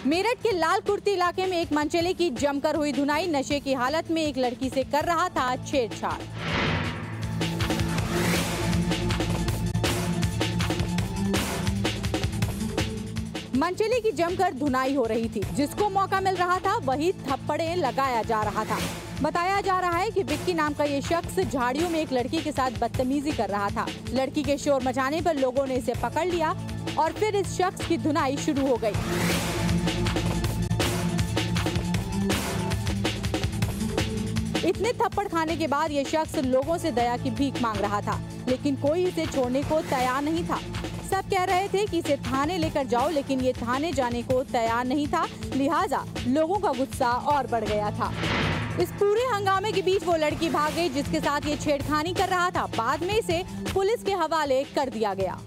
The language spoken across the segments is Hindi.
मेरठ के लाल कुर्ती इलाके में एक मनचले की जमकर हुई धुनाई। नशे की हालत में एक लड़की से कर रहा था छेड़छाड़। मनचले की जमकर धुनाई हो रही थी। जिसको मौका मिल रहा था वही थप्पड़े लगाया जा रहा था। बताया जा रहा है कि विक्की नाम का ये शख्स झाड़ियों में एक लड़की के साथ बदतमीजी कर रहा था। लड़की के शोर मचाने पर लोगों ने इसे पकड़ लिया और फिर इस शख्स की धुनाई शुरू हो गई। इतने थप्पड़ खाने के बाद ये शख्स लोगों से दया की भीख मांग रहा था, लेकिन कोई इसे छोड़ने को तैयार नहीं था। सब कह रहे थे कि इसे थाने लेकर जाओ, लेकिन ये थाने जाने को तैयार नहीं था। लिहाजा लोगों का गुस्सा और बढ़ गया था। इस पूरे हंगामे के बीच वो लड़की भाग गई जिसके साथ ये छेड़खानी कर रहा था। बाद में इसे पुलिस के हवाले कर दिया गया।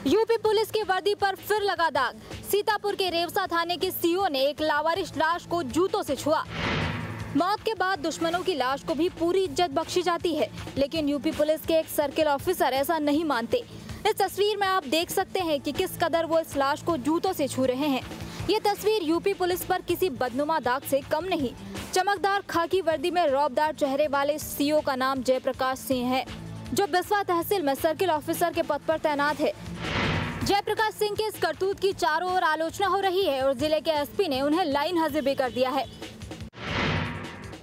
यूपी पुलिस की वर्दी पर फिर लगा दाग। सीतापुर के रेवसा थाने के सीओ ने एक लावारिस लाश को जूतों से छुआ। मौत के बाद दुश्मनों की लाश को भी पूरी इज्जत बख्शी जाती है, लेकिन यूपी पुलिस के एक सर्किल ऑफिसर ऐसा नहीं मानते। इस तस्वीर में आप देख सकते हैं कि किस कदर वो इस लाश को जूतों से छू रहे हैं। ये तस्वीर यूपी पुलिस पर किसी बदनुमा दाग से कम नहीं। चमकदार खाकी वर्दी में रौबदार चेहरे वाले सीओ का नाम जयप्रकाश सिंह है, जो बिस्वा तहसील में सर्किल ऑफिसर के पद पर तैनात है। जयप्रकाश सिंह के इस करतूत की चारों ओर आलोचना हो रही है और जिले के एसपी ने उन्हें लाइन हाजिर भी कर दिया है।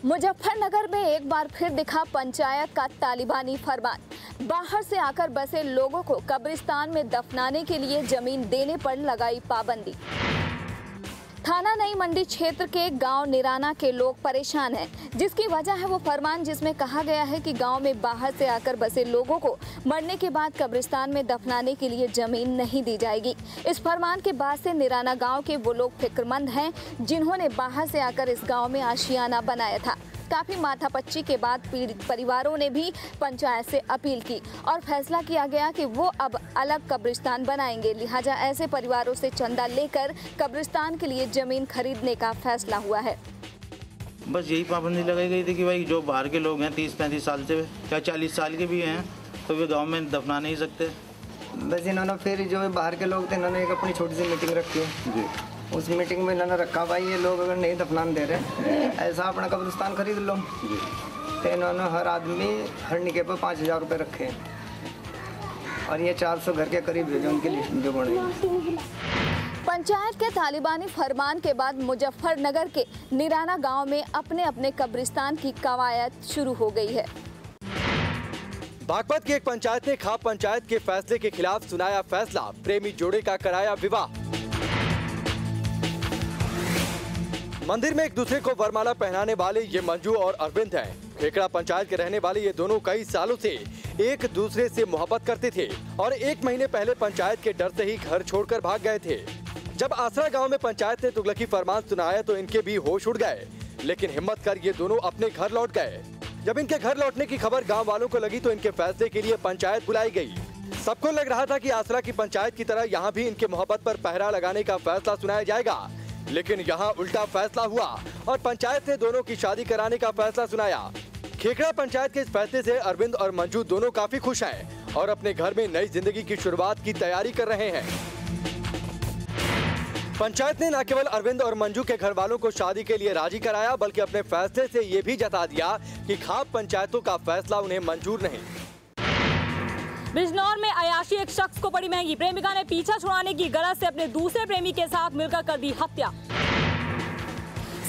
मुजफ्फरनगर में एक बार फिर दिखा पंचायत का तालिबानी फरमान। बाहर से आकर बसे लोगों को कब्रिस्तान में दफनाने के लिए जमीन देने पर लगाई पाबंदी। थाना नई मंडी क्षेत्र के गांव निराना के लोग परेशान हैं, जिसकी वजह है वो फरमान जिसमें कहा गया है कि गांव में बाहर से आकर बसे लोगों को मरने के बाद कब्रिस्तान में दफनाने के लिए जमीन नहीं दी जाएगी। इस फरमान के बाद से निराना गांव के वो लोग फिक्रमंद हैं जिन्होंने बाहर से आकर इस गांव में आशियाना बनाया था। काफी माथापच्ची के बाद पीड़ित परिवारों ने भी पंचायत से अपील की और फैसला किया गया कि वो अब अलग कब्रिस्तान बनाएंगे। लिहाजा ऐसे परिवारों से चंदा लेकर कब्रिस्तान के लिए जमीन खरीदने का फैसला हुआ है। बस यही पाबंदी लगाई गई थी कि भाई जो बाहर के लोग हैं 30-35 साल से या 40 साल के भी हैं तो वे गाँव में दफना नहीं सकते। बस इन्होंने फिर जो बाहर के लोग थे इन्होंने एक अपनी छोटी सी मीटिंग रखी है जी। उस मीटिंग में इन्होंने रखा भाई ये लोग अगर नहीं दफनाने दे रहे ऐसा अपना कब्रिस्तान खरीद लो। तो इन्होंने हर आदमी हर निके पर 5,000 रुपये रखे और ये 400 घर के करीब भेजे उनकी लिस्ट जो बनी। पंचायत के तालिबानी फरमान के बाद मुजफ्फरनगर के निराना गांव में अपने अपने कब्रिस्तान की कवायद शुरू हो गई है। बागपत की एक पंचायत ने खाप पंचायत के फैसले के खिलाफ सुनाया फैसला। प्रेमी जोड़े का कराया विवाह। मंदिर में एक दूसरे को वरमाला पहनाने वाले ये मंजू और अरविंद हैं। खेकड़ा पंचायत के रहने वाले ये दोनों कई सालों से एक दूसरे से मोहब्बत करते थे और 1 महीने पहले पंचायत के डर से ही घर छोड़कर भाग गए थे। जब आसरा गांव में पंचायत ने तुगलकी फरमान सुनाया तो इनके भी होश उड़ गए, लेकिन हिम्मत कर ये दोनों अपने घर लौट गए। जब इनके घर लौटने की खबर गाँव वालों को लगी तो इनके फैसले के लिए पंचायत बुलाई गयी। सबको लग रहा था कि आसरा की पंचायत की तरह यहाँ भी इनके मोहब्बत पर पहरा लगाने का फैसला सुनाया जाएगा, लेकिन यहाँ उल्टा फैसला हुआ और पंचायत ने दोनों की शादी कराने का फैसला सुनाया। खेकड़ा पंचायत के इस फैसले से अरविंद और मंजू दोनों काफी खुश हैं और अपने घर में नई जिंदगी की शुरुआत की तैयारी कर रहे हैं। पंचायत ने न केवल अरविंद और मंजू के घर वालों को शादी के लिए राजी कराया, बल्कि अपने फैसले से ये भी जता दिया कि खाप पंचायतों का फैसला उन्हें मंजूर नहीं। बिजनौर में अयाशी एक शख्स को बड़ी महंगी। प्रेमिका ने पीछा छुड़ाने की गरज से अपने दूसरे प्रेमी के साथ मिलकर कर दी हत्या।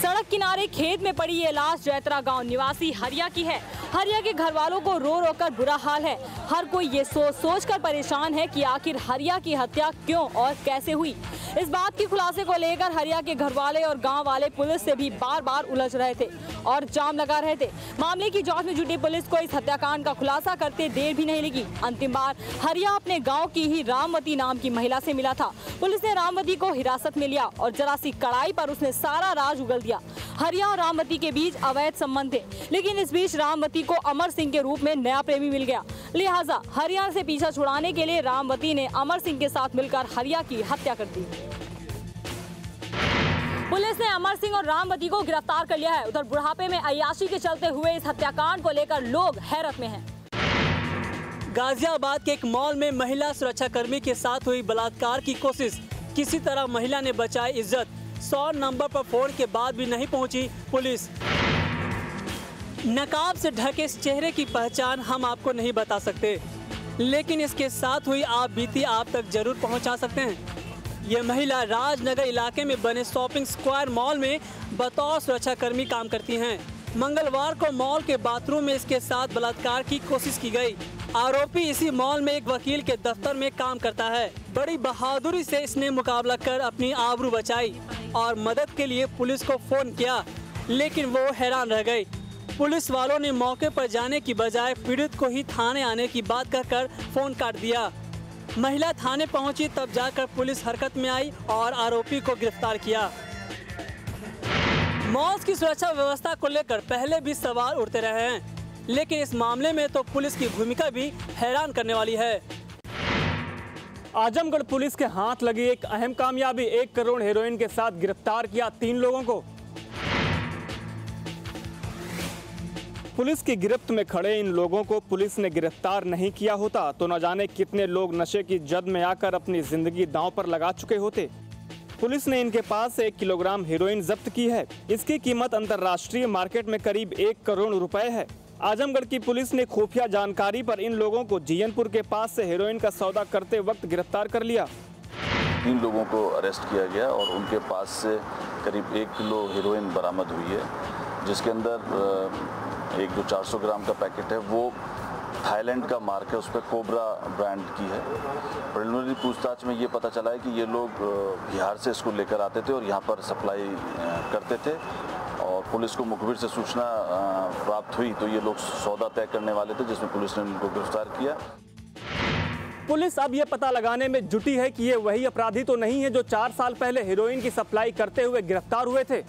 सड़क किनारे खेत में पड़ी ये लाश जैतरा गांव निवासी हरिया की है। हरिया के घर वालों को रो रो कर बुरा हाल है। हर कोई ये सोच कर परेशान है कि आखिर हरिया की हत्या क्यों और कैसे हुई। इस बात की खुलासे को लेकर हरिया के घर वाले और गांव वाले पुलिस से भी बार बार उलझ रहे थे और जाम लगा रहे थे। मामले की जांच में जुटी पुलिस को इस हत्याकांड का खुलासा करते देर भी नहीं लगी। अंतिम बार हरिया अपने गांव की ही रामवती नाम की महिला से मिला था। पुलिस ने रामवती को हिरासत में लिया और जरा सी कड़ाई पर उसने सारा राज उगल दिया। हरिया और रामवती के बीच अवैध संबंध थे, लेकिन इस बीच रामवती को अमर सिंह के रूप में नया प्रेमी मिल गया। लिहाजा हरिया से पीछा छुड़ाने के लिए रामवती ने अमर सिंह के साथ मिलकर हरिया की हत्या कर दी। पुलिस ने अमर सिंह और रामवती को गिरफ्तार कर लिया है। उधर बुढ़ापे में अय्याशी के चलते हुए इस हत्याकांड को लेकर लोग हैरत में हैं। गाजियाबाद के एक मॉल में महिला सुरक्षा कर्मी के साथ हुई बलात्कार की कोशिश। किसी तरह महिला ने बचाई इज्जत। 100 नंबर पर फोन के बाद भी नहीं पहुंची पुलिस। नकाब से ढके इस चेहरे की पहचान हम आपको नहीं बता सकते, लेकिन इसके साथ हुई आप बीती आप तक जरूर पहुंचा सकते हैं। ये महिला राजनगर इलाके में बने शॉपिंग स्क्वायर मॉल में बतौर सुरक्षाकर्मी काम करती हैं। मंगलवार को मॉल के बाथरूम में इसके साथ बलात्कार की कोशिश की गई। आरोपी इसी मॉल में एक वकील के दफ्तर में काम करता है। बड़ी बहादुरी से इसने मुकाबला कर अपनी आबरू बचाई और मदद के लिए पुलिस को फोन किया, लेकिन वो हैरान रह गई। पुलिस वालों ने मौके पर जाने की बजाय पीड़ित को ही थाने आने की बात कहकर फोन काट दिया। महिला थाने पहुंची, तब जाकर पुलिस हरकत में आई और आरोपी को गिरफ्तार किया। मॉल की सुरक्षा व्यवस्था को लेकर पहले भी सवाल उठते रहे हैं, लेकिन इस मामले में तो पुलिस की भूमिका भी हैरान करने वाली है। आजमगढ़ पुलिस के हाथ लगी एक अहम कामयाबी, 1 करोड़ हेरोइन के साथ गिरफ्तार किया 3 लोगों को। पुलिस की गिरफ्त में खड़े इन लोगों को पुलिस ने गिरफ्तार नहीं किया होता तो न जाने कितने लोग नशे की जद में आकर अपनी जिंदगी दांव पर लगा चुके होते। पुलिस ने इनके पास से 1 किलोग्राम हेरोइन जब्त की है। इसकी कीमत अंतर्राष्ट्रीय मार्केट में करीब 1 करोड़ रुपए है। आजमगढ़ की पुलिस ने खुफिया जानकारी पर इन लोगों को जीयनपुर के पास से हेरोइन का सौदा करते वक्त गिरफ्तार कर लिया। 3 लोगों को अरेस्ट किया गया और उनके पास से करीब 1 किलो हेरोइन बरामद हुई है, जिसके अंदर एक जो 400 ग्राम का पैकेट है वो थाईलैंड का मार्क है, उस पर कोबरा ब्रांड की है। प्रिलिमिनरी पूछताछ में ये पता चला है कि ये लोग बिहार से इसको लेकर आते थे और यहाँ पर सप्लाई करते थे और पुलिस को मुखबिर से सूचना प्राप्त हुई तो ये लोग सौदा तय करने वाले थे, जिसमें पुलिस ने उनको गिरफ्तार किया। पुलिस अब ये पता लगाने में जुटी है कि ये वही अपराधी तो नहीं है जो 4 साल पहले हेरोइन की सप्लाई करते हुए गिरफ्तार हुए थे।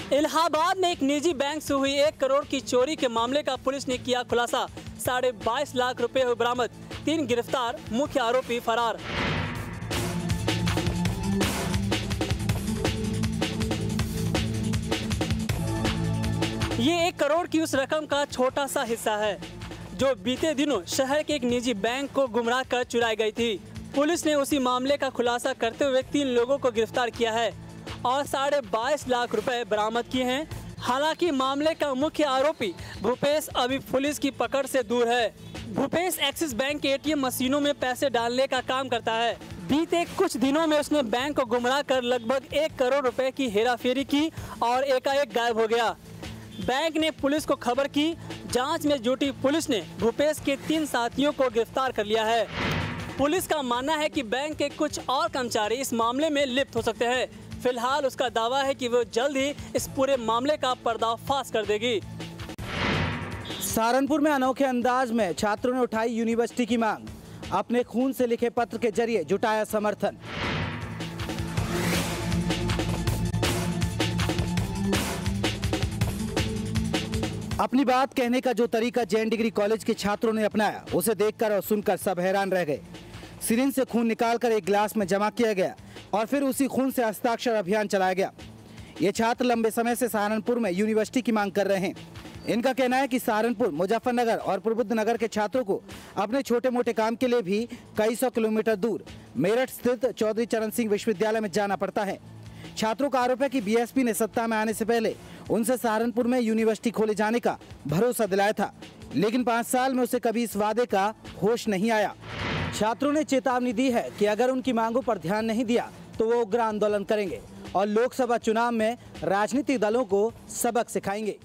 इलाहाबाद में एक निजी बैंक से हुई 1 करोड़ की चोरी के मामले का पुलिस ने किया खुलासा। 22.5 लाख रुपए हुए बरामद, 3 गिरफ्तार, मुख्य आरोपी फरार। ये 1 करोड़ की उस रकम का छोटा सा हिस्सा है जो बीते दिनों शहर के एक निजी बैंक को गुमराह कर चुराई गई थी। पुलिस ने उसी मामले का खुलासा करते हुए 3 लोगों को गिरफ्तार किया है और 22.5 लाख रुपए बरामद किए हैं। हालांकि मामले का मुख्य आरोपी भूपेश अभी पुलिस की पकड़ से दूर है। भूपेश एक्सिस बैंक के ATM मशीनों में पैसे डालने का काम करता है। बीते कुछ दिनों में उसने बैंक को गुमराह कर लगभग 1 करोड़ रुपए की हेराफेरी की और एकाएक गायब हो गया। बैंक ने पुलिस को खबर की। जांच में जुटी पुलिस ने भूपेश के 3 साथियों को गिरफ्तार कर लिया है। पुलिस का मानना है कि बैंक के कुछ और कर्मचारी इस मामले में लिप्त हो सकते हैं। फिलहाल उसका दावा है कि वो जल्द ही इस पूरे मामले का पर्दाफाश कर देगी। सहारनपुर में अनोखे अंदाज में छात्रों ने उठाई यूनिवर्सिटी की मांग। अपने खून से लिखे पत्र के जरिए जुटाया समर्थन। अपनी बात कहने का जो तरीका जैन डिग्री कॉलेज के छात्रों ने अपनाया, उसे देखकर और सुनकर सब हैरान रह गए। सिरिंज से खून निकालकर एक गिलास में जमा किया गया और फिर उसी खून से हस्ताक्षर अभियान चलाया गया। ये छात्र लंबे समय से सहारनपुर में यूनिवर्सिटी की मांग कर रहे हैं। इनका कहना है कि सहारनपुर, मुजफ्फरनगर और प्रबुद्धनगर के छात्रों को अपने छोटे मोटे काम के लिए भी कई सौ किलोमीटर दूर मेरठ स्थित चौधरी चरण सिंह विश्वविद्यालय में जाना पड़ता है। छात्रों का आरोप है कि बीएसपी ने सत्ता में आने से पहले उनसे सहारनपुर में यूनिवर्सिटी खोले जाने का भरोसा दिलाया था, लेकिन 5 साल में उसे कभी इस वादे का होश नहीं आया। छात्रों ने चेतावनी दी है कि अगर उनकी मांगों पर ध्यान नहीं दिया तो वो उग्र आंदोलन करेंगे और लोकसभा चुनाव में राजनीतिक दलों को सबक सिखाएंगे।